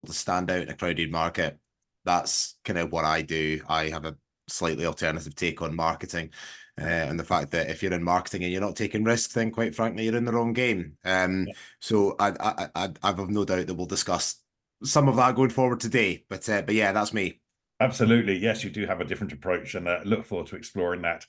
to stand out in a crowded market. That's kind of what I do. I have a slightly alternative take on marketing. And the fact that if you're in marketing and you're not taking risks, then quite frankly, you're in the wrong game. So I've no doubt that we'll discuss some of that going forward today. But yeah, that's me. Absolutely. Yes, you do have a different approach, and look forward to exploring that.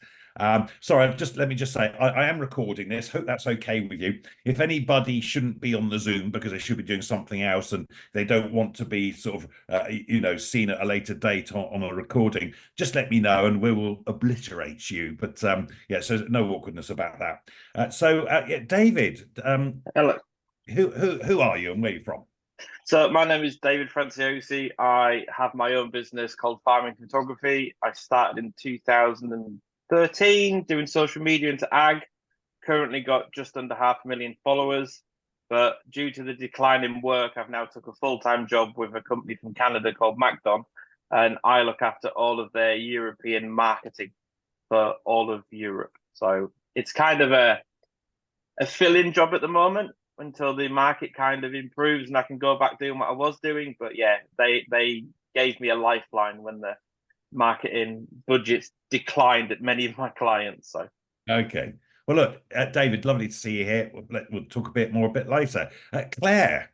Sorry, let me just say, I am recording this. Hope that's okay with you. If anybody shouldn't be on the Zoom because they should be doing something else and they don't want to be sort of, seen at a later date on a recording, just let me know and we will obliterate you. But yeah, so no awkwardness about that. Yeah, David, Hello. Who are you and where are you from? So my name is David Franciosi. I have my own business called Farming Photography. I started in 2013 doing social media into ag. Currently got just under 500,000 followers. But due to the decline in work, I've now took a full-time job with a company from Canada called Macdon, and I look after all of their European marketing for all of Europe. So it's kind of a fill-in job at the moment until the market kind of improves and I can go back doing what I was doing. But yeah, they gave me a lifeline when the marketing budgets declined at many of my clients. So okay. Well, look, David, lovely to see you here. We'll talk a bit more a bit later. Claire,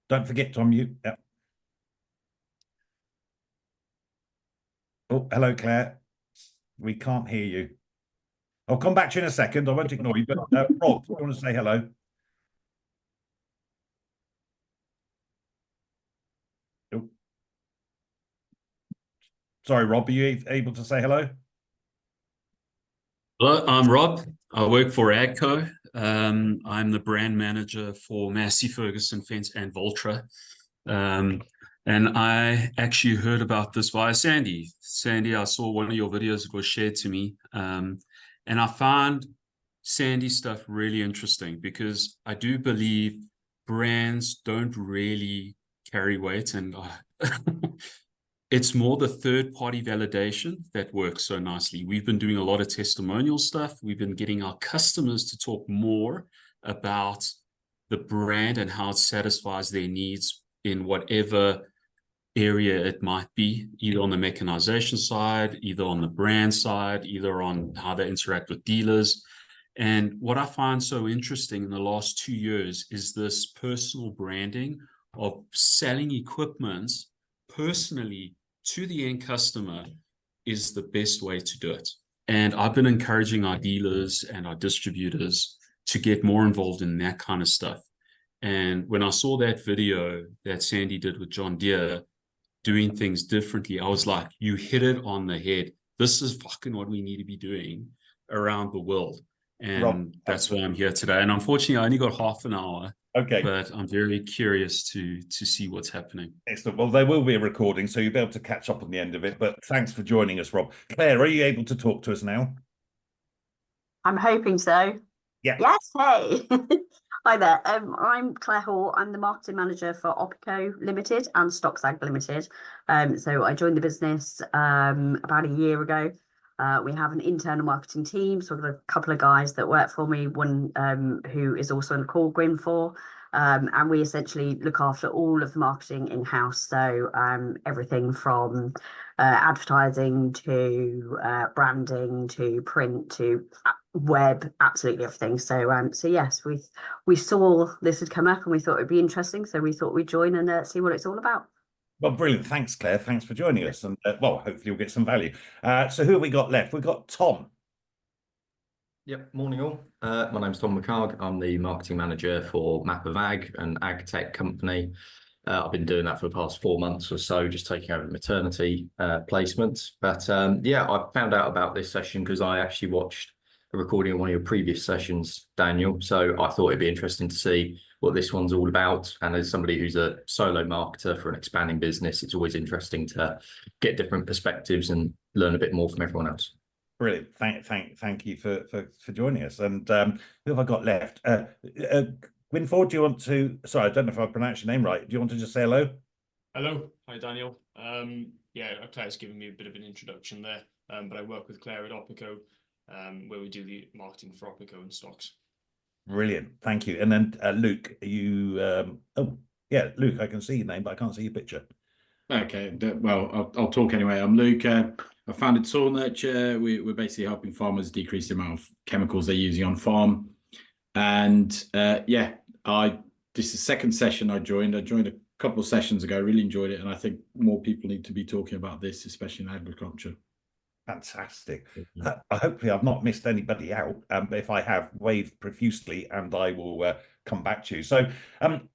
don't forget to unmute. Yep. Oh, hello, Claire. We can't hear you. I'll come back to you in a second. I won't ignore you, but Rob, do you want to say hello? Oh. Sorry, Rob, are you able to say hello? Hello, I'm Rob. I work for AGCO. I'm the brand manager for Massey Ferguson Fence and Voltra. And I actually heard about this via Sandy. Sandy, I saw one of your videos that was shared to me. And I found Sandy's stuff really interesting because I do believe brands don't really carry weight, and it's more the third-party validation that works so nicely. We've been doing a lot of testimonial stuff. We've been getting our customers to talk more about the brand and how it satisfies their needs in whatever area it might be, either on the mechanization side, either on the brand side, either on how they interact with dealers. And what I find so interesting in the last 2 years is this personal branding of selling equipment personally to the end customer is the best way to do it. And I've been encouraging our dealers and our distributors to get more involved in that kind of stuff. And when I saw that video that Sandy did with John Deere, doing things differently, I was like, you hit it on the head. This is fucking what we need to be doing around the world. And Rob, that's why I'm here today. And unfortunately, I only got half an hour. Okay. But I'm very curious to see what's happening. Excellent. Well, there will be a recording, so you'll be able to catch up on the end of it. But thanks for joining us, Rob. Claire, are you able to talk to us now? I'm hoping so. Yeah. Yes. Hey. Hi there. I'm Claire Hall. I'm the marketing manager for Opico Limited and Stocksag Limited. So I joined the business about a year ago. We have an internal marketing team, sort of a couple of guys that work for me, one who is also in the call, Gwyn, for. And we essentially look after all of the marketing in-house. So everything from advertising to branding to print to web, absolutely everything. So yes, we saw this had come up and we thought it'd be interesting. So we thought we'd join and see what it's all about. Well, brilliant. Thanks, Claire. Thanks for joining us. And well, hopefully you'll get some value. So who have we got left? We've got Tom. Yep, morning all. My name's Tom McCarg. I'm the marketing manager for Map of Ag, an ag tech company. I've been doing that for the past 4 months or so, just taking over maternity placements. But yeah, I found out about this session because I actually watched a recording of one of your previous sessions, Daniel. So I thought it'd be interesting to see what this one's all about. And as somebody who's a solo marketer for an expanding business, it's always interesting to get different perspectives and learn a bit more from everyone else. Brilliant. Thank you for joining us. And who have I got left? Winford, do you want to, sorry, I don't know if I pronounced your name right. Do you want to just say hello? Hello. Hi, Daniel. Yeah, Claire's given me a bit of an introduction there, but I work with Claire at Opico, where we do the marketing for Opico and stocks. Brilliant. Thank you. And then Luke, are you, oh, Yeah, Luke, I can see your name, but I can't see your picture. Okay, well, I'll talk anyway. I'm Luke. I founded Soil Nurture. We're basically helping farmers decrease the amount of chemicals they're using on farm. And this is the second session I joined. I joined a couple of sessions ago. Really enjoyed it, and I think more people need to be talking about this, especially in agriculture. Fantastic. Hopefully I've not missed anybody out, but if I have, wave profusely and I will come back to you. So,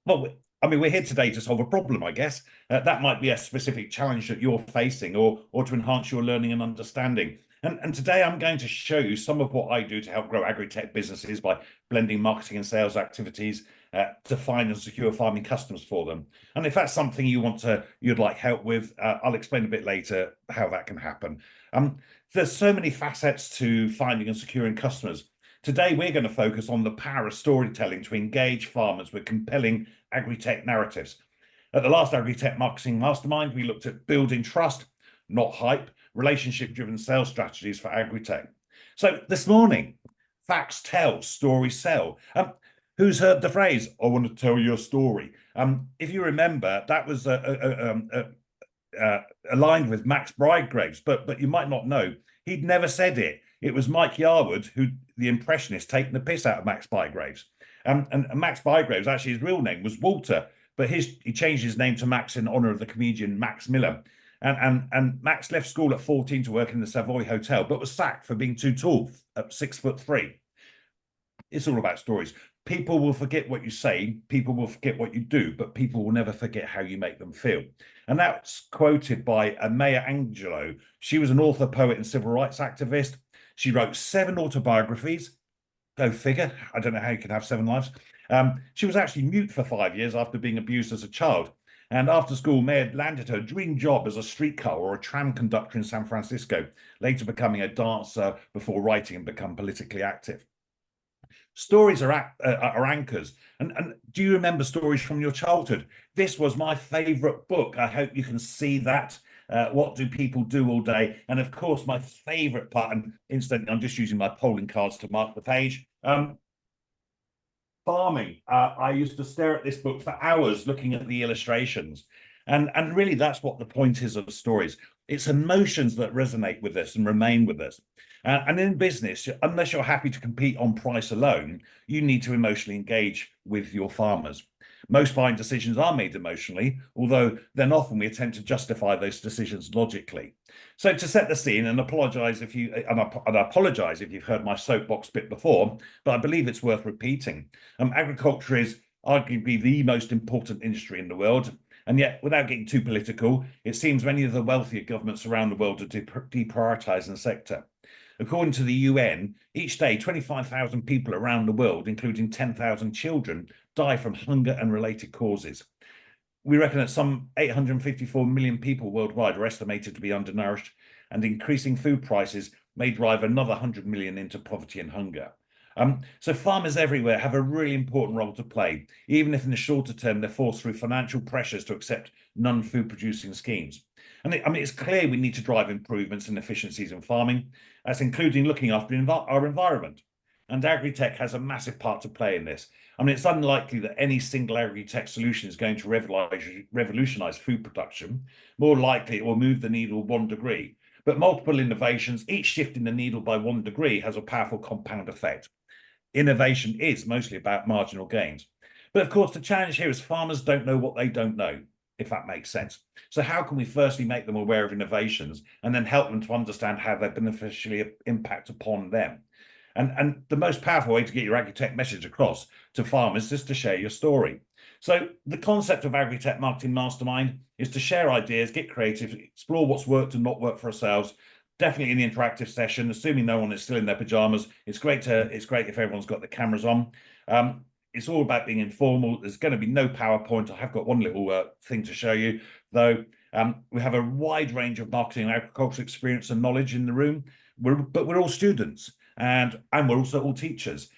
well, I mean, we're here today to solve a problem, I guess. That might be a specific challenge that you're facing or to enhance your learning and understanding. And today I'm going to show you some of what I do to help grow agri-tech businesses by blending marketing and sales activities to find and secure farming customers for them. And if that's something you'd like help with, I'll explain a bit later how that can happen. There's so many facets to finding and securing customers. Today, we're going to focus on the power of storytelling to engage farmers with compelling agri-tech narratives. At the last AgriTech Marketing Mastermind, we looked at building trust, not hype, relationship-driven sales strategies for agri-tech. So this morning, facts tell, stories sell. Who's heard the phrase, I want to tell you a story? If you remember, that was aligned with Max Bridegraves, but you might not know, he'd never said it. It was Mike Yarwood, who the impressionist, taking the piss out of Max Bridegraves. And Max Bridegraves, actually his real name was Walter, but he changed his name to Max in honor of the comedian Max Miller. And Max left school at 14 to work in the Savoy Hotel, but was sacked for being too tall at 6'3". It's all about stories. People will forget what you say, people will forget what you do, but people will never forget how you make them feel. And that's quoted by Maya Angelou. She was an author, poet, and civil rights activist. She wrote 7 autobiographies. Go figure. I don't know how you can have 7 lives. She was actually mute for 5 years after being abused as a child. And after school, Maya landed her dream job as a streetcar or a tram conductor in San Francisco, later becoming a dancer before writing and become politically active. Stories are anchors. And do you remember stories from your childhood? This was my favorite book. I hope you can see that. What do people do all day? And of course, my favorite part, and incidentally, I'm just using my polling cards to mark the page. Farming. I used to stare at this book for hours looking at the illustrations. And really, that's what the point is of stories. It's emotions that resonate with us and remain with us. And in business, unless you're happy to compete on price alone, you need to emotionally engage with your farmers. Most buying decisions are made emotionally, although then often we attempt to justify those decisions logically. So to set the scene, and apologise if you apologise if you've heard my soapbox bit before, but I believe it's worth repeating. Agriculture is arguably the most important industry in the world. And yet, without getting too political, it seems many of the wealthier governments around the world are deprioritising the sector. According to the UN, each day 25,000 people around the world, including 10,000 children, die from hunger and related causes. We reckon that some 854 million people worldwide are estimated to be undernourished, and increasing food prices may drive another 100 million into poverty and hunger. So farmers everywhere have a really important role to play, even if in the shorter term they're forced through financial pressures to accept non-food producing schemes. And it's clear we need to drive improvements and efficiencies in farming. That's including looking after our environment. And agri-tech has a massive part to play in this. It's unlikely that any single agri-tech solution is going to revolutionize food production. More likely, it will move the needle 1 degree. But multiple innovations, each shifting the needle by 1 degree, has a powerful compound effect. Innovation is mostly about marginal gains. But of course, the challenge here is farmers don't know what they don't know, if that makes sense. So how can we firstly make them aware of innovations and then help them to understand how they beneficially impact upon them? And the most powerful way to get your agri-tech message across to farmers is to share your story. So the concept of AgriTech Marketing Mastermind is to share ideas, get creative, explore what's worked and not worked for ourselves. Definitely in the interactive session, assuming no one is still in their pajamas. It's great if everyone's got the cameras on. It's all about being informal. There's going to be no PowerPoint. I have got one little thing to show you, though. We have a wide range of marketing and agricultural experience and knowledge in the room, but we're all students, and we're also all teachers.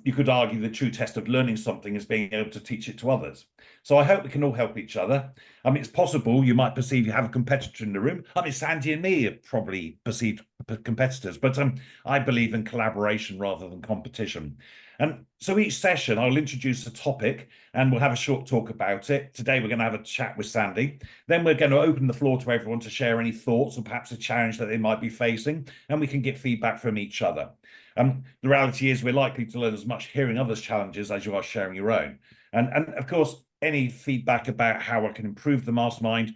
You could argue the true test of learning something is being able to teach it to others. So I hope we can all help each other. It's possible you might perceive you have a competitor in the room. Sandy and me are probably perceived competitors, but I believe in collaboration rather than competition. And so each session, I'll introduce a topic and we'll have a short talk about it. Today, we're going to have a chat with Sandy. Then we're going to open the floor to everyone to share any thoughts or perhaps a challenge that they might be facing, and we can get feedback from each other. The reality is we're likely to learn as much hearing others' challenges as you are sharing your own. And of course, any feedback about how I can improve the mastermind,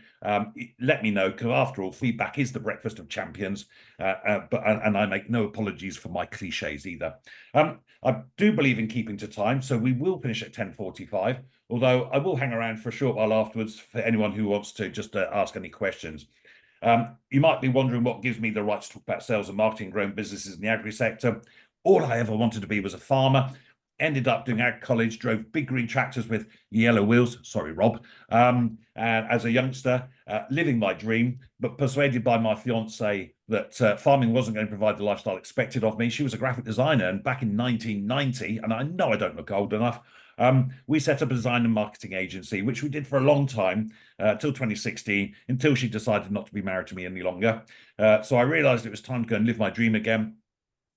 let me know, because after all, feedback is the breakfast of champions. And I make no apologies for my cliches either. I do believe in keeping to time, so we will finish at 10:45, although I will hang around for a short while afterwards for anyone who wants to just ask any questions. You might be wondering what gives me the right to talk about sales and marketing, growing businesses in the agri sector. All I ever wanted to be was a farmer. Ended up doing ag college, drove big green tractors with yellow wheels. Sorry, Rob. And as a youngster, living my dream, but persuaded by my fiance that farming wasn't going to provide the lifestyle expected of me. She was a graphic designer, and back in 1990, and I know I don't look old enough, we set up a design and marketing agency, which we did for a long time, till 2016, until she decided not to be married to me any longer. So I realized it was time to go and live my dream again.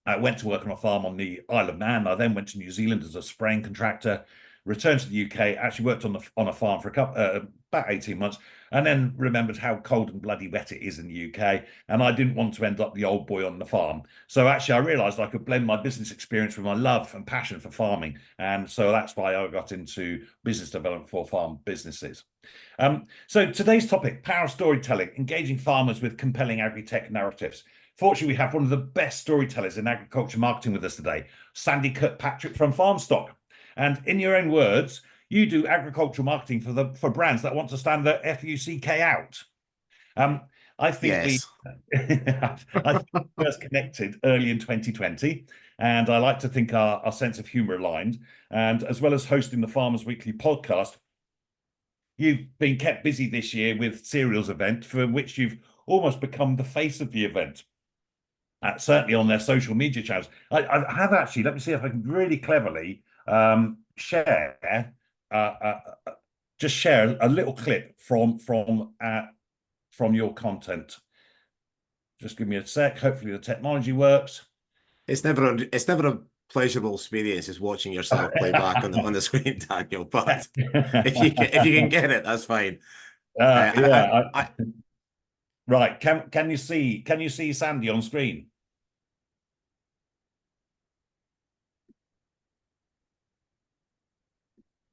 I went to work on a farm on the Isle of Man. I then went to New Zealand as a spraying contractor, returned to the UK, actually worked on a farm for about 18 months, and then remembered how cold and bloody wet it is in the UK, and I didn't want to end up the old boy on the farm. So actually I realised I could blend my business experience with my love and passion for farming, and so that's why I got into business development for farm businesses. So today's topic, power of storytelling, engaging farmers with compelling agri-tech narratives. Fortunately, we have one of the best storytellers in agriculture marketing with us today, Sandy Kirkpatrick from Farmstock. And in your own words, you do agricultural marketing for brands that want to stand the FUCK out. I think Yes. I first connected early in 2020, and I like to think our sense of humour aligned. And as well as hosting the Farmers Weekly podcast, you've been kept busy this year with Cereals event, for which you've almost become the face of the event. Certainly on their social media channels. I have actually, let me see if I can really cleverly share a little clip from your content. Just give me a sec. Hopefully the technology works. It's never a pleasurable experience just watching yourself play back on the screen, Daniel. But if you can get it, that's fine. Right. Can you see Sandy on screen?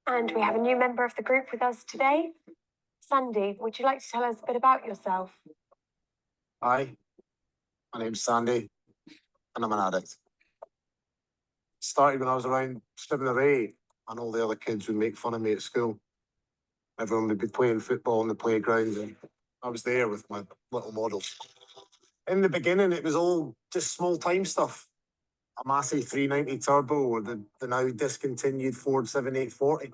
And we have a new member of the group with us today. Sandy, would you like to tell us a bit about yourself? Hi, my name's Sandy, and I'm an addict. Started when I was around 7 or 8, and all the other kids would make fun of me at school. Everyone would be playing football on the playground, and I was there with my little models. In the beginning, it was all just small time stuff. A Massey 390 Turbo or the now discontinued Ford 7840.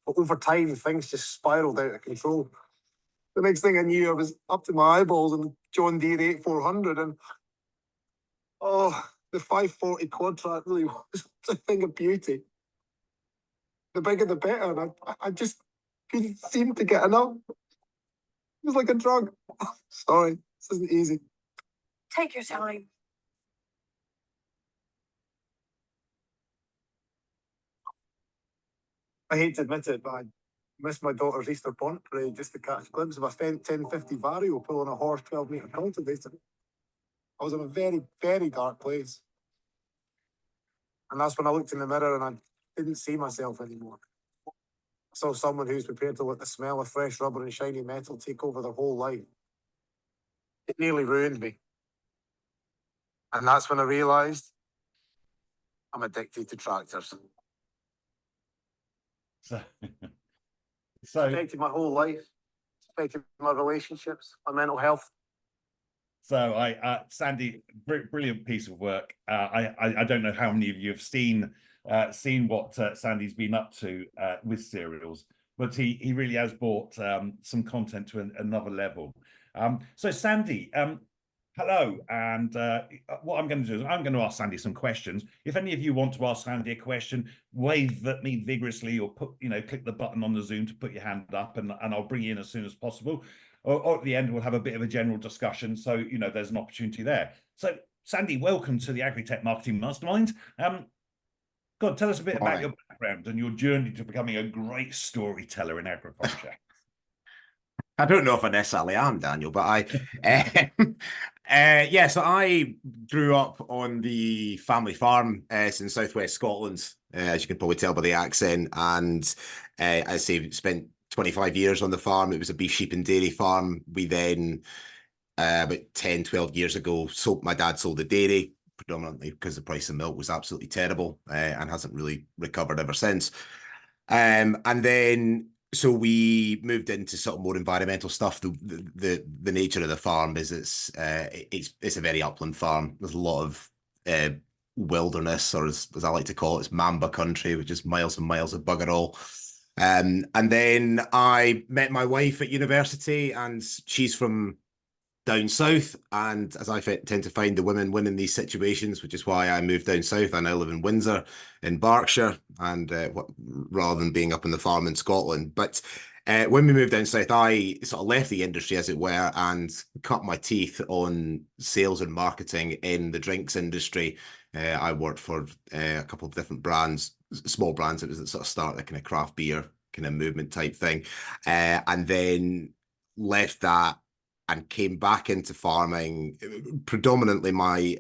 But over time, things just spiraled out of control. The next thing I knew, I was up to my eyeballs in the John Deere 8400, and the 540 quad track really was a thing of beauty. The bigger the better, and I just couldn't seem to get enough. It was like a drug. Sorry, this isn't easy. Take your time. I hate to admit it, but I missed my daughter's Easter bonnet parade just to catch a glimpse of a 1050 Vario pulling a horse 12-metre cultivator. I was in a very, very dark place. And that's when I looked in the mirror and I didn't see myself anymore. I saw someone who's prepared to let the smell of fresh rubber and shiny metal take over their whole life. It nearly ruined me. And that's when I realised I'm addicted to tractors. So It's affected my whole life. It's affected my relationships, my mental health. So Sandy, brilliant piece of work. I don't know how many of you have seen what Sandy's been up to with Cereals, but he really has brought some content to another level. So Sandy, hello, and what I'm going to do is I'm going to ask Sandy some questions. If any of you want to ask Sandy a question, wave at me vigorously, or click the button on the Zoom to put your hand up, and I'll bring you in as soon as possible. Or at the end, we'll have a bit of a general discussion, so there's an opportunity there. So Sandy, welcome to the AgriTech Marketing Mastermind. God, tell us a bit about Morning. your background and your journey to becoming a great storyteller in agriculture. I don't know if I necessarily am, Daniel, but yeah, so I grew up on the family farm in southwest Scotland, as you can probably tell by the accent. And I say spent 25 years on the farm. It was a beef, sheep and dairy farm. We then, about 10, 12 years ago, my dad sold the dairy, predominantly because the price of milk was absolutely terrible and hasn't really recovered ever since. And then so we moved into sort of more environmental stuff. The nature of the farm is it's a very upland farm. There's a lot of wilderness, or as I like to call it, it's Mamba country, which is miles and miles of bugger all. And then I met my wife at university, and she's from down south, and as I tend to find, the women win in these situations, which is why I moved down south. I now live in Windsor in Berkshire, and rather than being up on the farm in Scotland. But when we moved down south, I sort of left the industry, as it were, and cut my teeth on sales and marketing in the drinks industry. I worked for a couple of different brands, small brands. It was the sort of start, the kind of craft beer kind of movement type thing, and then left that and came back into farming. Predominantly,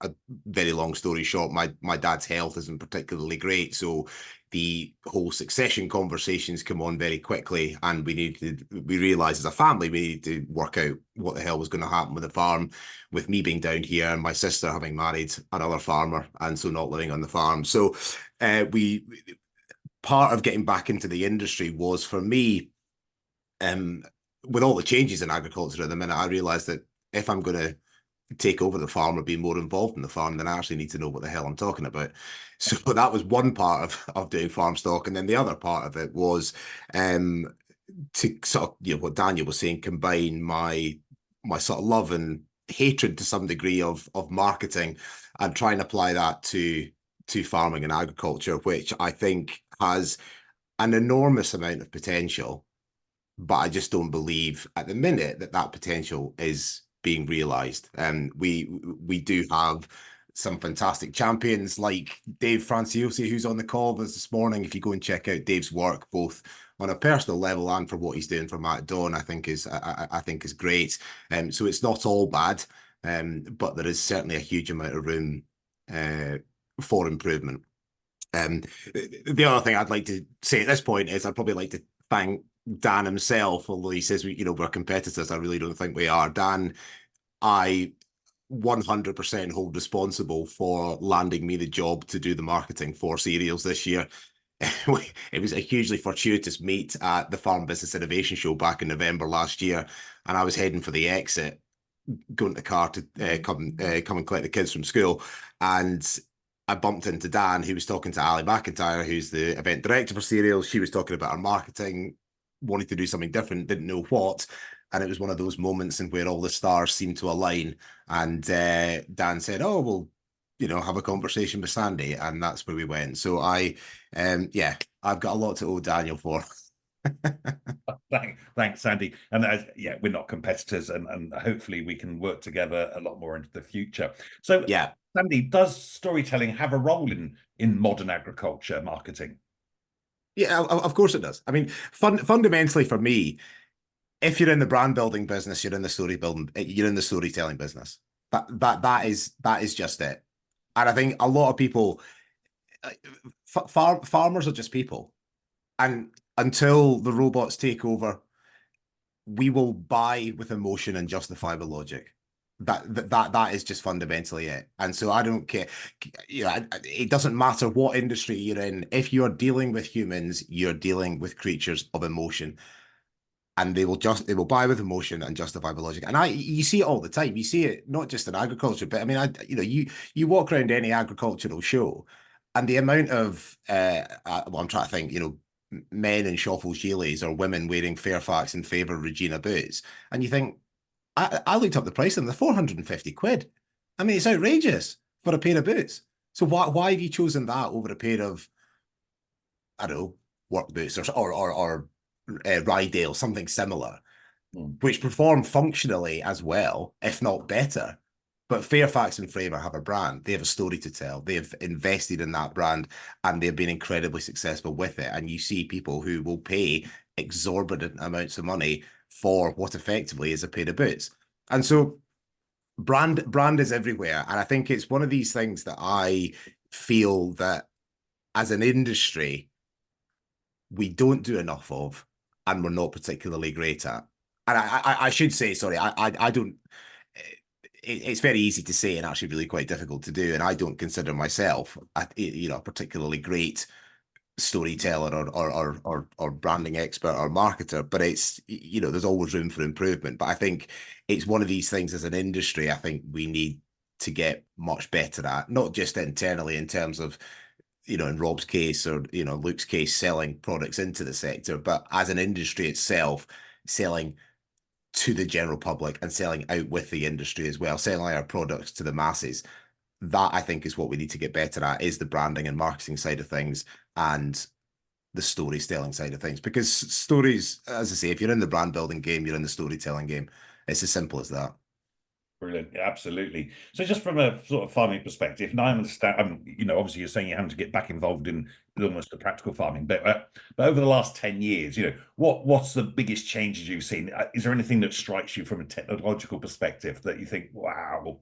a very long story short, my dad's health isn't particularly great, so the whole succession conversations come on very quickly, and we realized as a family we needed to work out what the hell was going to happen with the farm, with me being down here and my sister having married another farmer, and so not living on the farm. So part of getting back into the industry was, for me, with all the changes in agriculture at the minute, I realized that if I'm going to take over the farm or be more involved in the farm, then I actually need to know what the hell I'm talking about. So that was one part of doing farm stock. And then the other part of it was to sort of, what Daniel was saying, combine my sort of love and hatred to some degree of marketing, and try and apply that to farming and agriculture, which I think has an enormous amount of potential. But I just don't believe at the minute that potential is being realized. We do have some fantastic champions like Dave Franciosi, who's on the call with us this morning. If you go and check out Dave's work, both on a personal level and for what he's doing for Matt Dawn, I think is great. So it's not all bad, but there is certainly a huge amount of room for improvement. The other thing I'd like to say at this point is I'd probably like to thank Dan himself, although he says we're competitors. I really don't think we are. Dan, I 100% hold responsible for landing me the job to do the marketing for cereals this year. It was a hugely fortuitous meet at the Farm Business Innovation Show back in November last year, and I was heading for the exit, going to the car to come and collect the kids from school, and I bumped into Dan, who was talking to Ali McIntyre, who's the event director for cereals. She was talking about our marketing, wanted to do something different, didn't know what. And it was one of those moments in where all the stars seemed to align. And Dan said, "Oh, well, have a conversation with Sandy." And that's where we went. So I've got a lot to owe Daniel for. Thanks, Sandy. And we're not competitors, and hopefully we can work together a lot more into the future. So yeah, Sandy, does storytelling have a role in modern agriculture marketing? Yeah, of course it does. I mean, fundamentally for me, if you're in the brand building business, you're in the storytelling business. That is just it. And I think a lot of people, farmers are just people, and until the robots take over, we will buy with emotion and justify with logic. That is just fundamentally it. And so I don't care, it doesn't matter what industry you're in. If you're dealing with humans, you're dealing with creatures of emotion, and they will buy with emotion and justify with logic. And you see it all the time. You see it not just in agriculture, but I mean, you walk around any agricultural show, and the amount of I'm trying to think, men in Shuffles Gilets or women wearing Fairfax in favour of Regina boots, and you think, I looked up the price of them, they're 450 quid. I mean, it's outrageous for a pair of boots. So why have you chosen that over a pair of, I don't know, work boots or Rydale, something similar, which perform functionally as well, if not better, But Fairfax and Framer have a brand. They have a story to tell. They've invested in that brand and they've been incredibly successful with it. And you see people who will pay exorbitant amounts of money for what effectively is a pair of boots. And so brand is everywhere. And I think it's one of these things that I feel that as an industry, we don't do enough of, and we're not particularly great at. And I should say, sorry, I don't. It's very easy to say and actually really quite difficult to do. And I don't consider myself, a particularly great storyteller or branding expert or marketer. But it's, there's always room for improvement. But I think it's one of these things as an industry. I think we need to get much better at, not just internally in terms of, in Rob's case or, Luke's case, selling products into the sector, but as an industry itself, selling to the general public and selling out with the industry as well, selling our products to the masses. That, I think, is what we need to get better at, is the branding and marketing side of things and the storytelling side of things. Because stories, as I say, if you're in the brand building game, you're in the storytelling game. It's as simple as that. Brilliant. Yeah, absolutely. So just from a sort of farming perspective, now I understand, obviously you're saying you're having to get back involved in almost the practical farming, but over the last 10 years, what's the biggest changes you've seen? Is there anything that strikes you from a technological perspective that you think, wow?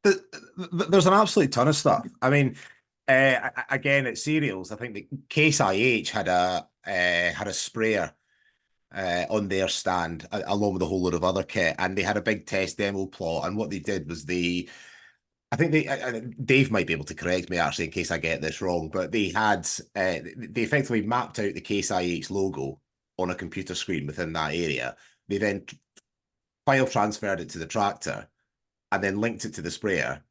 There's an absolute ton of stuff. I mean, again, at cereals, I think the Case IH had a sprayer on their stand, along with a whole lot of other kit, and they had a big test demo plot. And what they did was I think Dave might be able to correct me actually in case I get this wrong, but they effectively mapped out the Case IH logo on a computer screen within that area. They then file transferred it to the tractor and then linked it to the sprayer.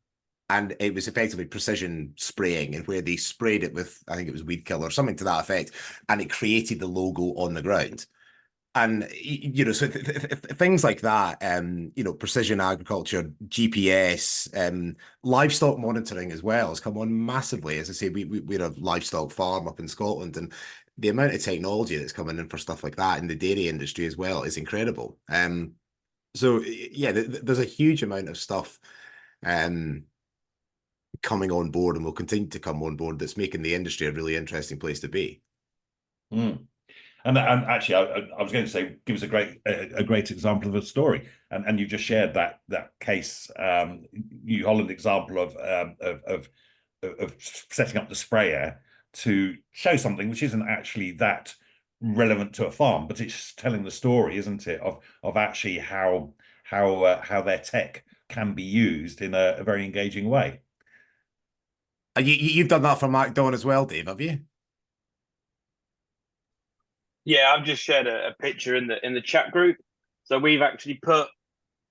And it was effectively precision spraying, and where they sprayed it with, I think it was weed killer or something to that effect, and it created the logo on the ground. And, so things like that, precision agriculture, GPS, livestock monitoring as well has come on massively. As I say, we're a livestock farm up in Scotland, and the amount of technology that's coming in for stuff like that in the dairy industry as well is incredible. So, yeah, there's a huge amount of stuff coming on board and will continue to come on board that's making the industry a really interesting place to be. Mm. And actually, I was going to say, give us a great example of a story, and you just shared that case, New Holland example of setting up the sprayer to show something which isn't actually that relevant to a farm, but it's telling the story, isn't it, of actually how their tech can be used in a very engaging way. You've done that for MacDon as well, Dave, have you? Yeah, I've just shared a picture in the chat group. So we've actually put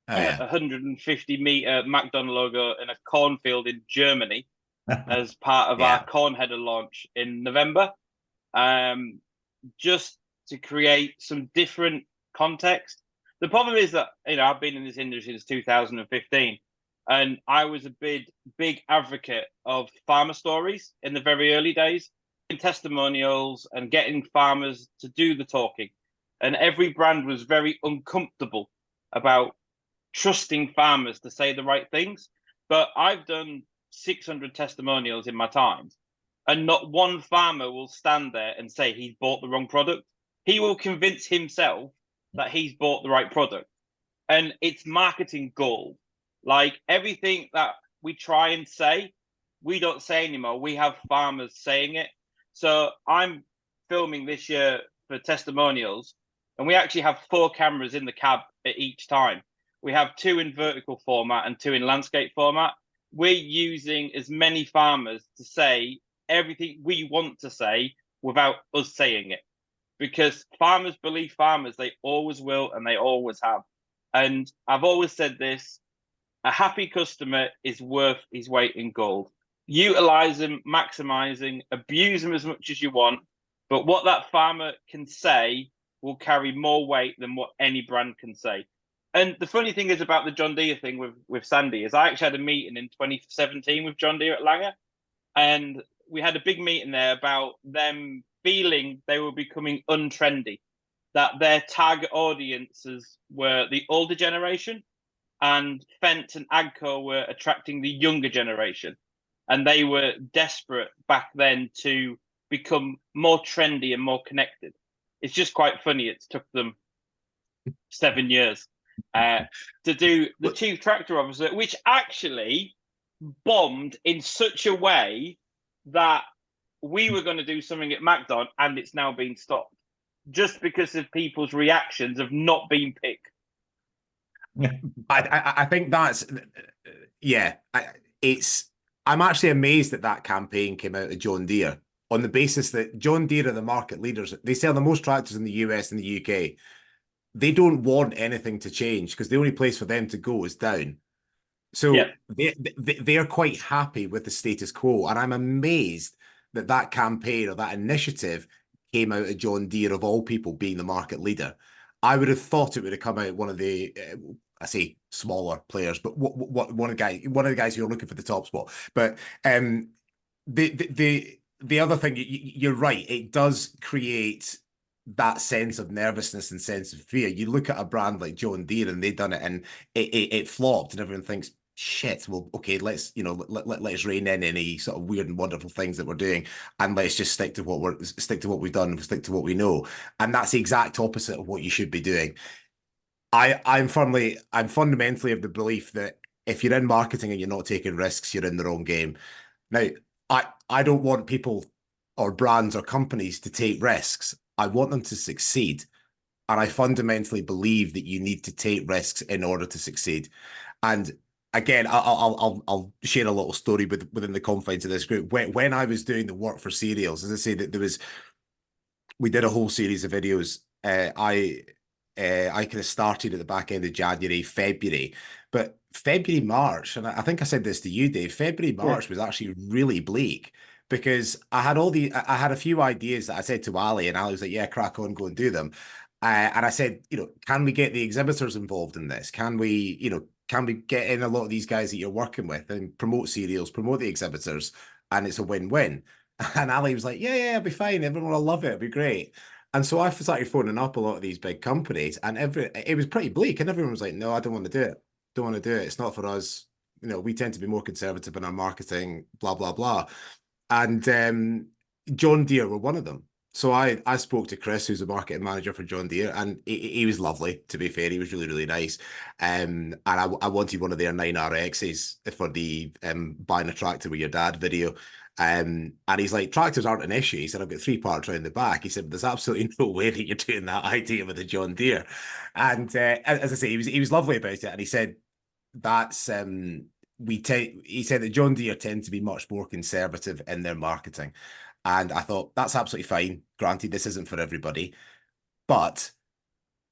a 150-meter MacDon logo in a cornfield in Germany as part of our corn header launch in November, just to create some different context. The problem is that I've been in this industry since 2015, and I was a big advocate of farmer stories in the very early days. Testimonials and getting farmers to do the talking, and every brand was very uncomfortable about trusting farmers to say the right things. But I've done 600 testimonials in my time, and not one farmer will stand there and say he's bought the wrong product. He will convince himself that he's bought the right product, and it's marketing gold. Like everything that we try and say, we don't say anymore. We have farmers saying it. So I'm filming this year for testimonials, and we actually have 4 cameras in the cab at each time. We have 2 in vertical format and 2 in landscape format. We're using as many farmers to say everything we want to say without us saying it, because farmers believe farmers. They always will, and they always have. And I've always said this: a happy customer is worth his weight in gold. Utilize them, maximize them, abuse them as much as you want, but what that farmer can say will carry more weight than what any brand can say. And the funny thing is about the John Deere thing with Sandy is I actually had a meeting in 2017 with John Deere at Langer, and we had a big meeting there about them feeling they were becoming untrendy, that their target audiences were the older generation, and Fent and Agco were attracting the younger generation, and they were desperate back then to become more trendy and more connected. It's just quite funny. It took them 7 years to do the Chief Tractor Officer, which actually bombed in such a way that we were going to do something at Macdon, and it's now been stopped just because of people's reactions of not being picked. I think that's, yeah, I'm actually amazed that that campaign came out of John Deere on the basis that John Deere are the market leaders. They sell the most tractors in the US and the UK. They don't want anything to change because the only place for them to go is down. So Yeah. they're quite happy with the status quo. And I'm amazed that that campaign or that initiative came out of John Deere, of all people, being the market leader. I would have thought it would have come out one of the, I say smaller players, but one of the guys who are looking for the top spot. But the other thing, you're right, it does create that sense of nervousness and sense of fear. You look at a brand like John Deere and they've done it and it flopped, and everyone thinks, shit, well, okay, let's, you know, let's rein in any sort of weird and wonderful things that we're doing, and let's just stick to what we've done, stick to what we know. And that's the exact opposite of what you should be doing. I'm fundamentally of the belief that if you're in marketing and you're not taking risks, you're in the wrong game. Now, I don't want people or brands or companies to take risks. I want them to succeed. And I fundamentally believe that you need to take risks in order to succeed. And again, I'll share a little story within the confines of this group. When I was doing the work for cereals, as I say, that we did a whole series of videos. I kind of started at the back end of January, February, but February, March, and I think I said this to you, Dave, February, March was actually really bleak because I had a few ideas that I said to Ali, and Ali was like, yeah, crack on, go and do them. And I said, you know, can we get the exhibitors involved in this? Can we get in a lot of these guys that you're working with and promote cereals, promote the exhibitors, and it's a win-win? And Ali was like, yeah, it'll be fine. Everyone will love it. It'll be great. And so I started phoning up a lot of these big companies, and it was pretty bleak. And everyone was like, no, I don't want to do it. Don't want to do it. It's not for us. You know, we tend to be more conservative in our marketing, blah, blah, blah. And John Deere were one of them. So I spoke to Chris, who's the marketing manager for John Deere, and he was lovely, to be fair. He was really, really nice. And I wanted one of their 9RXs for the buying a tractor with your dad video. And he's like, tractors aren't an issue. He said, I've got 3 parts around the back. He said, there's absolutely no way that you're doing that idea with a John Deere. And as I say, he was lovely about it. And he said, that's he said that John Deere tend to be much more conservative in their marketing. And I thought, that's absolutely fine. Granted, this isn't for everybody. But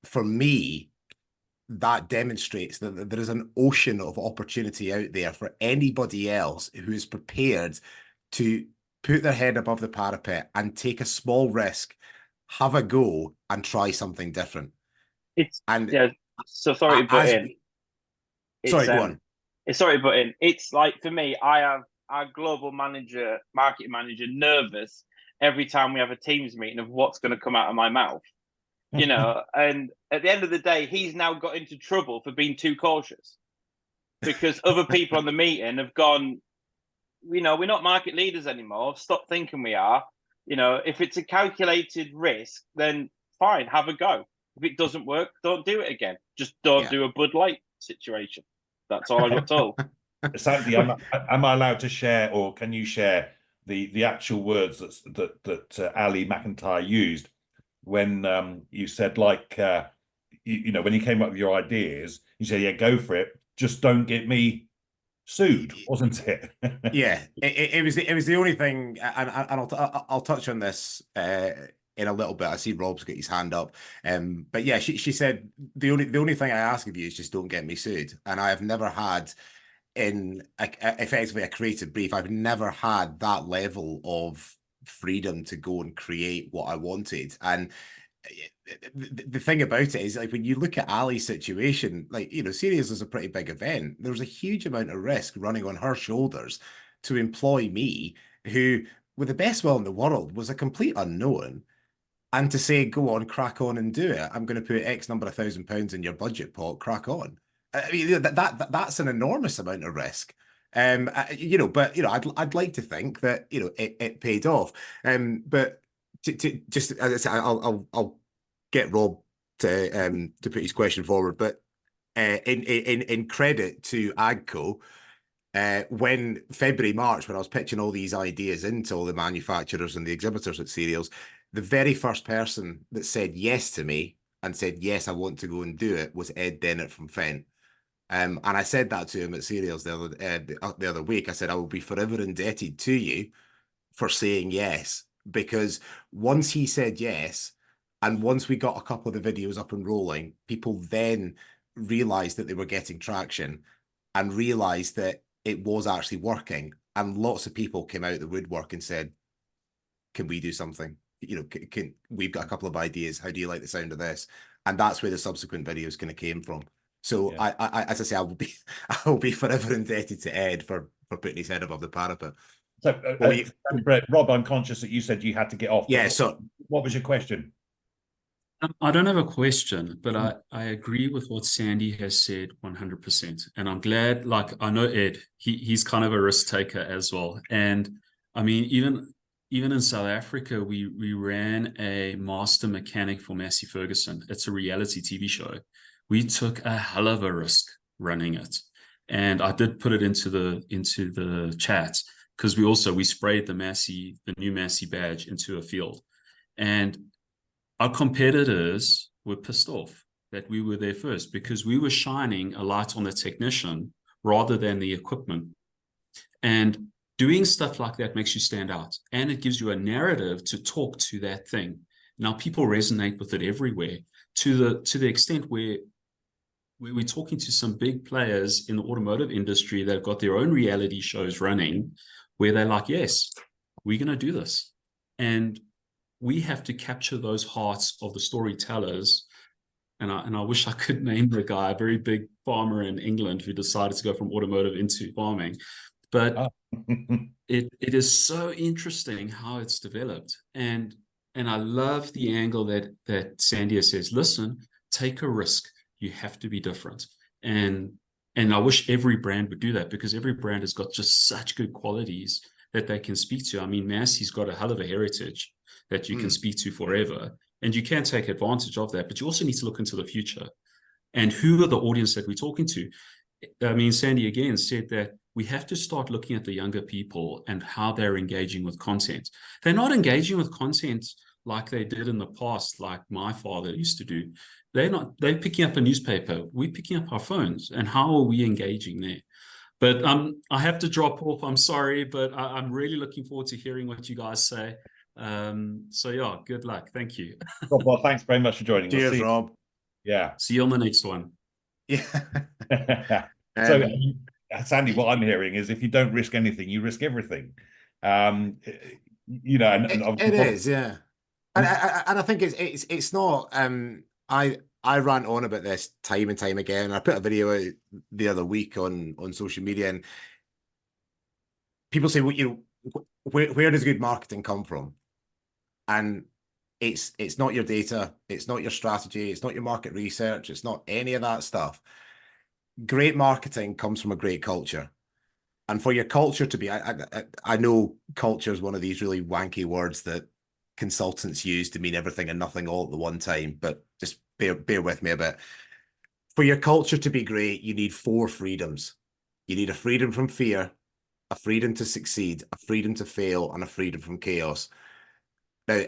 for me, that demonstrates that there is an ocean of opportunity out there for anybody else who is prepared to put their head above the parapet and take a small risk, have a go, and try something different. So sorry to butt in. Sorry, go on. Sorry to butt in. It's like, for me, I have our global manager, marketing manager, nervous every time we have a Teams meeting of what's going to come out of my mouth. You know, and at the end of the day, he's now got into trouble for being too cautious because other people on the meeting have gone, you know, we're not market leaders anymore. Stop thinking we are. You know, if it's a calculated risk, then fine, have a go. If it doesn't work, don't do it again. Just don't do a Bud Light situation. That's all I got told. Sandy, am I allowed to share, or can you share the actual words that Ali McIntyre used when you said, like, you know, when you came up with your ideas, you said, yeah, go for it. Just don't get me sued, wasn't it? Yeah, it was the only thing, and I'll touch on this in a little bit. I see Rob's got his hand up, but yeah, she said the only thing I ask of you is just don't get me sued, and I have never had effectively a creative brief. I've never had that level of freedom to go and create what I wanted. And the thing about it is, like, when you look at Ali's situation, like, you know, Cereals is a pretty big event. There was a huge amount of risk running on her shoulders to employ me, who, with the best will in the world, was a complete unknown, and to say, go on, crack on and do it. I'm going to put X number of £1,000 in your budget pot, crack on. I mean, that's an enormous amount of risk. You know, but you know, I'd like to think that you know it paid off. But to just as I said, I'll get Rob to put his question forward. But in credit to Agco, when February, March, when I was pitching all these ideas into all the manufacturers and the exhibitors at Cereals, the very first person that said yes to me and said, yes, I want to go and do it was Ed Dennett from Fent. And I said that to him at Cereals the other week. I said, I will be forever indebted to you for saying yes, because once he said yes, and once we got a couple of the videos up and rolling, people then realized that they were getting traction and realized that it was actually working. And lots of people came out of the woodwork and said, can we do something? You know, we've got a couple of ideas. How do you like the sound of this? And that's where the subsequent videos kind of came from. So yeah. I as I say, I will be forever indebted to Ed for putting his head above the parapet. So, Rob, I'm conscious that you said you had to get off. Yeah. So, what was your question? I don't have a question, but I agree with what Sandy has said 100%. And I'm glad, like, I know Ed, he's kind of a risk taker as well. And I mean, even in South Africa, we ran a master mechanic for Massey Ferguson. It's a reality TV show. We took a hell of a risk running it. And I did put it into the chat, because we sprayed the new Massey badge into a field. And our competitors were pissed off that we were there first, because we were shining a light on the technician rather than the equipment. And doing stuff like that makes you stand out, and it gives you a narrative to talk to that thing. Now people resonate with it everywhere, to the extent where we're talking to some big players in the automotive industry that have got their own reality shows running, where they're like, yes, we're going to do this. And we have to capture those hearts of the storytellers. And I wish I could name the guy, a very big farmer in England who decided to go from automotive into farming. But it is so interesting how it's developed. And I love the angle that Sandia says, listen, take a risk. You have to be different. And I wish every brand would do that, because every brand has got just such good qualities that they can speak to. I mean, Massey's got a hell of a heritage that you can speak to forever. And you can take advantage of that, but you also need to look into the future. And who are the audience that we're talking to? I mean, Sandy again said that we have to start looking at the younger people and how they're engaging with content. They're not engaging with content like they did in the past, like my father used to do. They're picking up a newspaper. We're picking up our phones. And how are we engaging there? But I have to drop off. I'm sorry, but I'm really looking forward to hearing what you guys say. So yeah, good luck. Thank you. Well, thanks very much for joining. Cheers, Rob. Yeah. See you on the next one. Yeah. So, Sandy, what I'm hearing is if you don't risk anything, you risk everything. You know, and it is, yeah. And I think it's not. I rant on about this time and time again. I put a video out the other week on social media, and people say, well, you know, where does good marketing come from? And it's not your data, it's not your strategy, it's not your market research, it's not any of that stuff. Great marketing comes from a great culture. And for your culture to be, I know culture is one of these really wanky words that consultants use to mean everything and nothing all at the one time, but just bear with me a bit. For your culture to be great, you need 4 freedoms. You need a freedom from fear, a freedom to succeed, a freedom to fail, and a freedom from chaos. Now,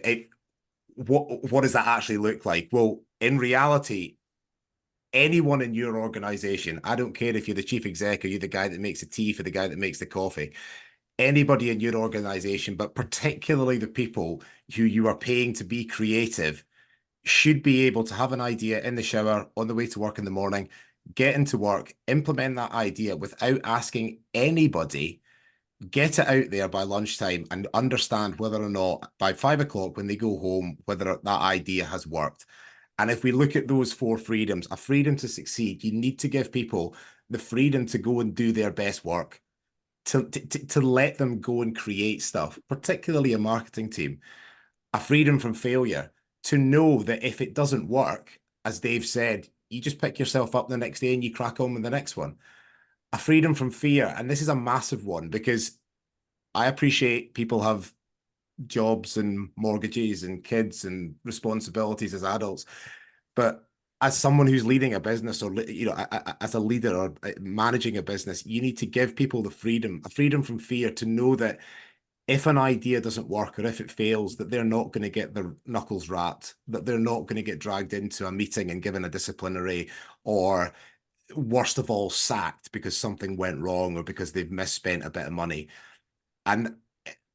what does that actually look like? Well, in reality, anyone in your organization, I don't care if you're the chief exec or you're the guy that makes the tea for the guy that makes the coffee, anybody in your organization, but particularly the people who you are paying to be creative, should be able to have an idea in the shower, on the way to work in the morning, get into work, implement that idea without asking anybody, get it out there by lunchtime, and understand whether or not by 5 o'clock when they go home, whether that idea has worked. And if we look at those 4 freedoms, a freedom to succeed, you need to give people the freedom to go and do their best work, to let them go and create stuff, particularly a marketing team. A freedom from failure, to know that if it doesn't work, as Dave said, you just pick yourself up the next day and you crack on with the next one. A freedom from fear, and this is a massive one, because I appreciate people have jobs and mortgages and kids and responsibilities as adults, but as someone who's leading a business, or as a leader or managing a business, you need to give people the freedom, a freedom from fear, to know that if an idea doesn't work, or if it fails, that they're not going to get their knuckles rapped, that they're not going to get dragged into a meeting and given a disciplinary, or worst of all, sacked because something went wrong or because they've misspent a bit of money. And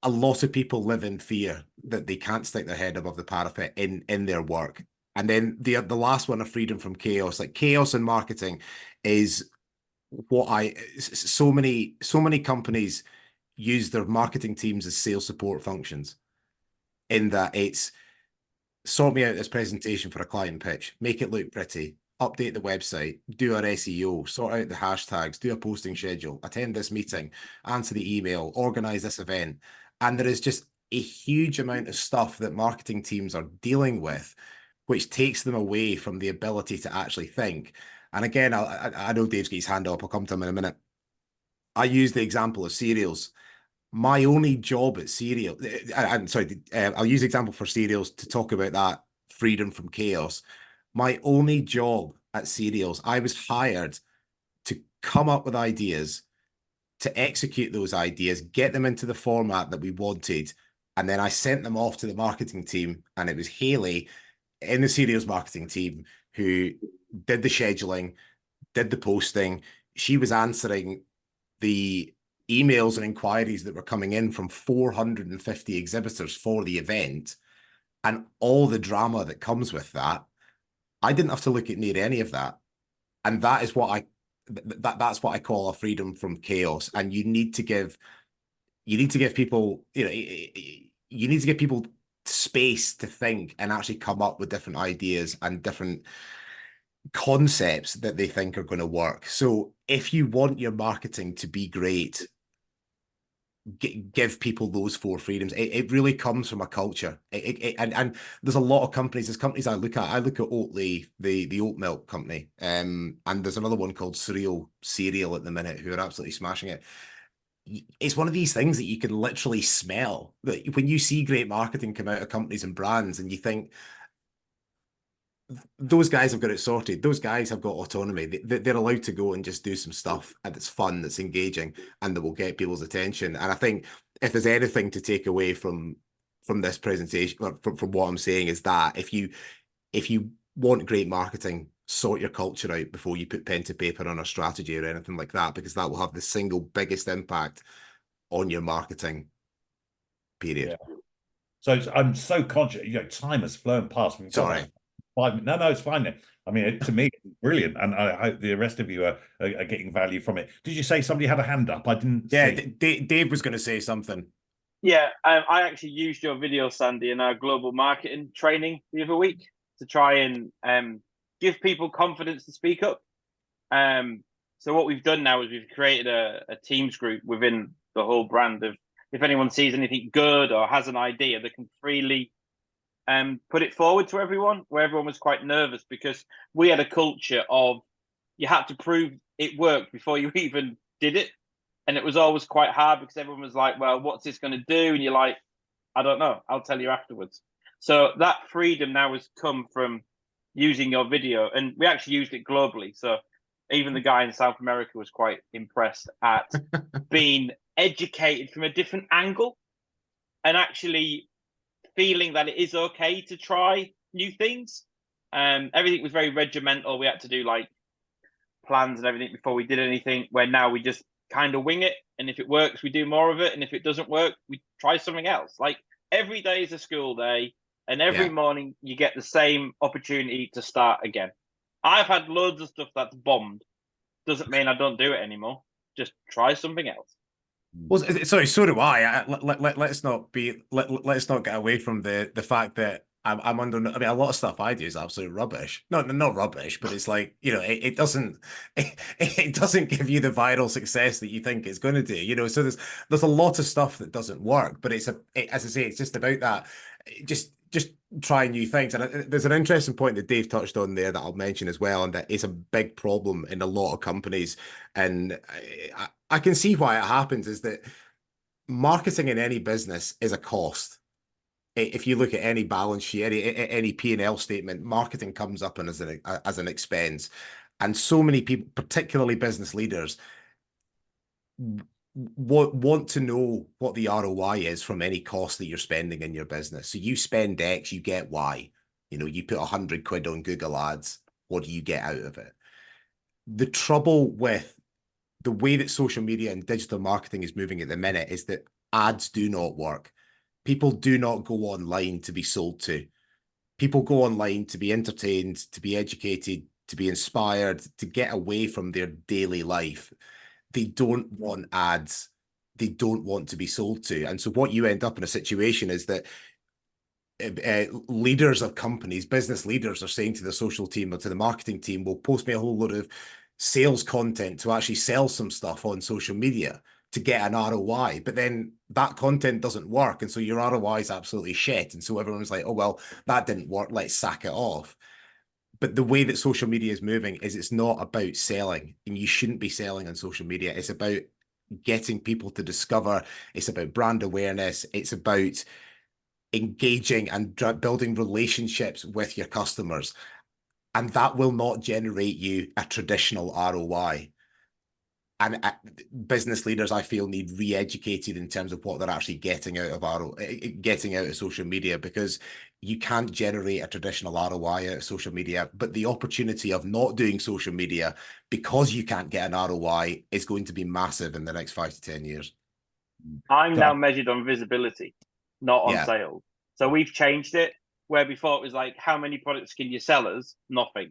a lot of people live in fear that they can't stick their head above the parapet in their work. And then the last one, of freedom from chaos. Like, chaos in marketing is what so many companies use their marketing teams as sales support functions, in that it's sort me out this presentation for a client pitch, make it look pretty, update the website, do our SEO, sort out the hashtags, do a posting schedule, attend this meeting, answer the email, organize this event. And there is just a huge amount of stuff that marketing teams are dealing with, which takes them away from the ability to actually think. And again, I know Dave's got his hand up, I'll come to him in a minute. I use the example of cereals. My only job at cereal, I'm sorry, I'll use the example for cereals to talk about that freedom from chaos. My only job at cereals, I was hired to come up with ideas, to execute those ideas, get them into the format that we wanted, and then I sent them off to the marketing team, and it was Haley in the cereals marketing team who did the scheduling, did the posting. She was answering the emails and inquiries that were coming in from 450 exhibitors for the event, and all the drama that comes with that. I didn't have to look at near any of that. And that is what that's what I call a freedom from chaos. And you need to give people, you need to give people space to think and actually come up with different ideas and different concepts that they think are going to work. So if you want your marketing to be great, give people those four freedoms. It really comes from a culture. And there's a lot of companies. There's companies I look at Oatly, the oat milk company, and there's another one called Cereal at the minute, who are absolutely smashing it. It's one of these things that you can literally smell. That when you see great marketing come out of companies and brands, and you think, those guys have got it sorted. Those guys have got autonomy. They're allowed to go and just do some stuff, and it's fun, that's engaging, and that will get people's attention. And I think if there's anything to take away from this presentation, or from what I'm saying, is that if you want great marketing, sort your culture out before you put pen to paper on a strategy or anything like that, because that will have the single biggest impact on your marketing, period. Yeah. So I'm so conscious, time has flown past. Sorry. 5 minutes. No, it's fine then. I mean, to me, it's brilliant, and I hope the rest of you are getting value from it. Did you say somebody had a hand up? I didn't. Yeah, Dave was going to say something. Yeah, I actually used your video, Sandy, in our global marketing training the other week to try and give people confidence to speak up. So what we've done now is we've created a Teams group within the whole brand of, if anyone sees anything good or has an idea, they can freely put it forward to everyone, where everyone was quite nervous, because we had a culture of you had to prove it worked before you even did it. And it was always quite hard because everyone was like, well, what's this going to do? And you're like, I don't know. I'll tell you afterwards. So that freedom now has come from using your video. And we actually used it globally. So even the guy in South America was quite impressed at being educated from a different angle and actually feeling that it is okay to try new things. Everything was very regimental. We had to do like plans and everything before we did anything, where now we just kind of wing it. And if it works, we do more of it. And if it doesn't work, we try something else. Like every day is a school day, and every morning you get the same opportunity to start again. I've had loads of stuff that's bombed. Doesn't mean I don't do it anymore. Just try something else. Well, sorry, so do I. Let's not get away from the fact that I'm under. I mean, a lot of stuff I do is absolute rubbish. Not rubbish, but it's like, it doesn't give you the viral success that you think it's going to do. So there's a lot of stuff that doesn't work. But as I say, it's just about that. Just just try new things. And there's an interesting point that Dave touched on there that I'll mention as well, and that is a big problem in a lot of companies. And I can see why it happens, is that marketing in any business is a cost. If you look at any balance sheet, any P&L statement, marketing comes up as an expense. And so many people, particularly business leaders, want to know what the ROI is from any cost that you're spending in your business. So you spend X, you get Y. You know, you put 100 quid on Google Ads, what do you get out of it? The trouble with the way that social media and digital marketing is moving at the minute is that ads do not work. People do not go online to be sold to. People go online to be entertained, to be educated, to be inspired, to get away from their daily life. They don't want ads. They don't want to be sold to. And so what you end up in a situation is that leaders of companies, business leaders, are saying to the social team or to the marketing team, well, post me a whole load of sales content to actually sell some stuff on social media to get an ROI. But then that content doesn't work. And so your ROI is absolutely shit. And so everyone's like, oh, well, that didn't work. Let's sack it off. But the way that social media is moving is it's not about selling, and you shouldn't be selling on social media. It's about getting people to discover. It's about brand awareness. It's about engaging and building relationships with your customers. And that will not generate you a traditional ROI. And business leaders, I feel, need re-educated in terms of what they're actually getting out of social media, because you can't generate a traditional ROI out of social media. But the opportunity of not doing social media because you can't get an ROI is going to be massive in the next 5 to 10 years. I'm now measured on visibility, not on sales. So we've changed it, where before it was like, how many products can you sell us? Nothing.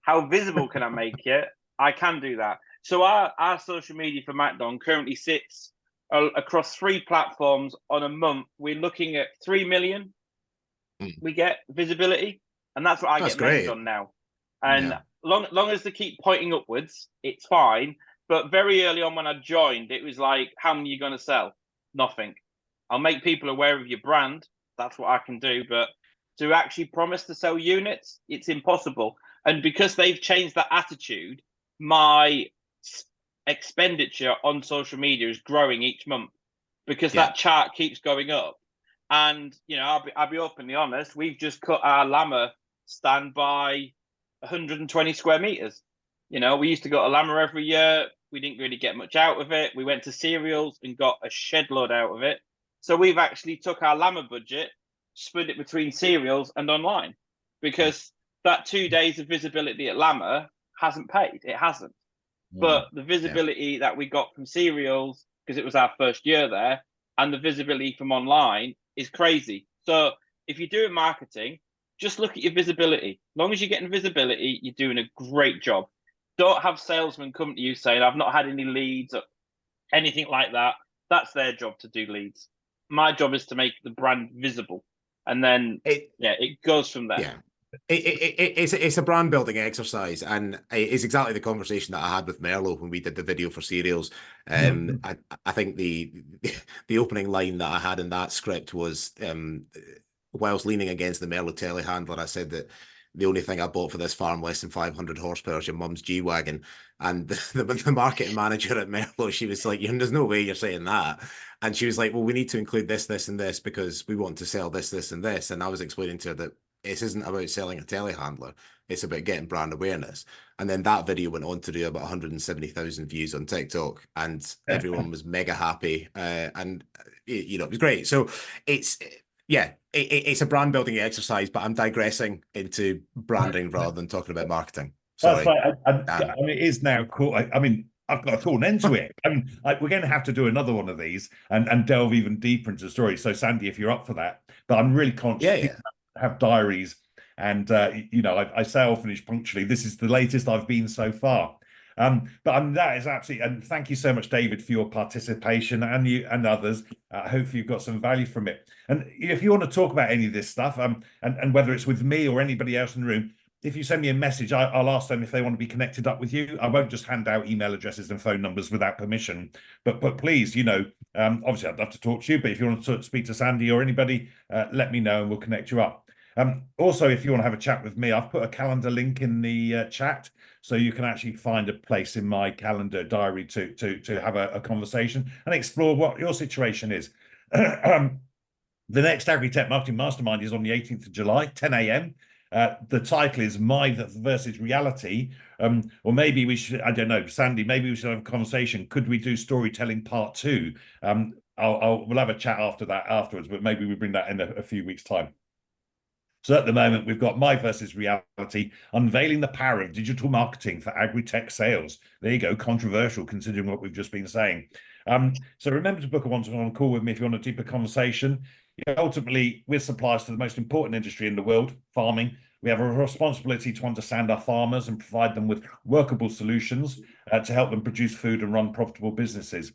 How visible can I make it? I can do that. So our social media for MacDon currently sits across 3 platforms. On a month, we're looking at 3 million. We get visibility, and that's what I get measured on now. And long as they keep pointing upwards, it's fine. But very early on when I joined, it was like, how many are you going to sell? Nothing. I'll make people aware of your brand. That's what I can do. But to actually promise to sell units, it's impossible. And because they've changed that attitude, my expenditure on social media is growing each month, because that chart keeps going up. And, you know, I'll be openly honest, we've just cut our lammer stand by 120 square meters. You know, we used to go to lammer every year. We didn't really get much out of it. We went to cereals and got a shed load out of it. So we've actually took our lammer budget, split it between cereals and online, because that 2 days of visibility at lammer hasn't paid. It hasn't. But the visibility that we got from cereals, because it was our first year there, and the visibility from online is crazy. So if you're doing marketing, just look at your visibility. As long as you're getting visibility, you're doing a great job. Don't have salesmen come to you saying, I've not had any leads or anything like that. That's their job to do leads. My job is to make the brand visible. And then, it goes from there. Yeah. It's a brand building exercise, and it's exactly the conversation that I had with Merlo when we did the video for cereals. I think the opening line that I had in that script was, whilst leaning against the Merlo telehandler, I said that the only thing I bought for this farm less than 500 horsepower is your mum's G-Wagon. And the marketing manager at Merlo, she was like, there's no way you're saying that. And she was like, well, we need to include this, this, and this because we want to sell this, this, and this. And I was explaining to her that this isn't about selling a telehandler. It's about getting brand awareness. And then that video went on to do about 170,000 views on TikTok, and everyone was mega happy. And it was great. So it's a brand building exercise, but I'm digressing into branding rather than talking about marketing. Sorry. That's right. I mean, it is now cool. I mean, I've got a cool end to it. We're going to have to do another one of these and delve even deeper into the story. So, Sandy, if you're up for that, but I'm really conscious. Have diaries, and I say I'll finish punctually. This is the latest I've been so far, but that is absolutely. And thank you so much, David, for your participation, and you and others. Hopefully you've got some value from it. And if you want to talk about any of this stuff, and whether it's with me or anybody else in the room, if you send me a message, I'll ask them if they want to be connected up with you. I won't just hand out email addresses and phone numbers without permission. But please, you know, obviously I'd love to talk to you, but if you want to speak to Sandy or anybody, let me know and we'll connect you up. Also, if you want to have a chat with me, I've put a calendar link in the chat, so you can actually find a place in my calendar diary to have a conversation and explore what your situation is. The next AgriTech Marketing Mastermind is on the 18th of July, 10 a.m. The title is Myth versus Reality. Or maybe we should, I don't know, Sandy, maybe we should have a conversation. Could we do storytelling part 2? We'll have a chat after that afterwards, but maybe we bring that in a few weeks' time. So at the moment, we've got Myth versus Reality, unveiling the power of digital marketing for agri-tech sales. There you go, controversial considering what we've just been saying. So remember to book a one-to-one call with me if you want a deeper conversation. Ultimately, we're suppliers to the most important industry in the world, farming. We have a responsibility to understand our farmers and provide them with workable solutions to help them produce food and run profitable businesses.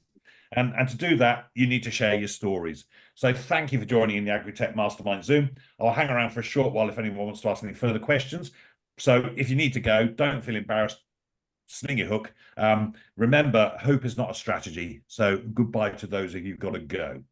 And to do that, you need to share your stories. So thank you for joining in the AgriTech Mastermind Zoom. I'll hang around for a short while if anyone wants to ask any further questions. So if you need to go, don't feel embarrassed. Sling your hook. Remember, hope is not a strategy. So goodbye to those of you who've got to go.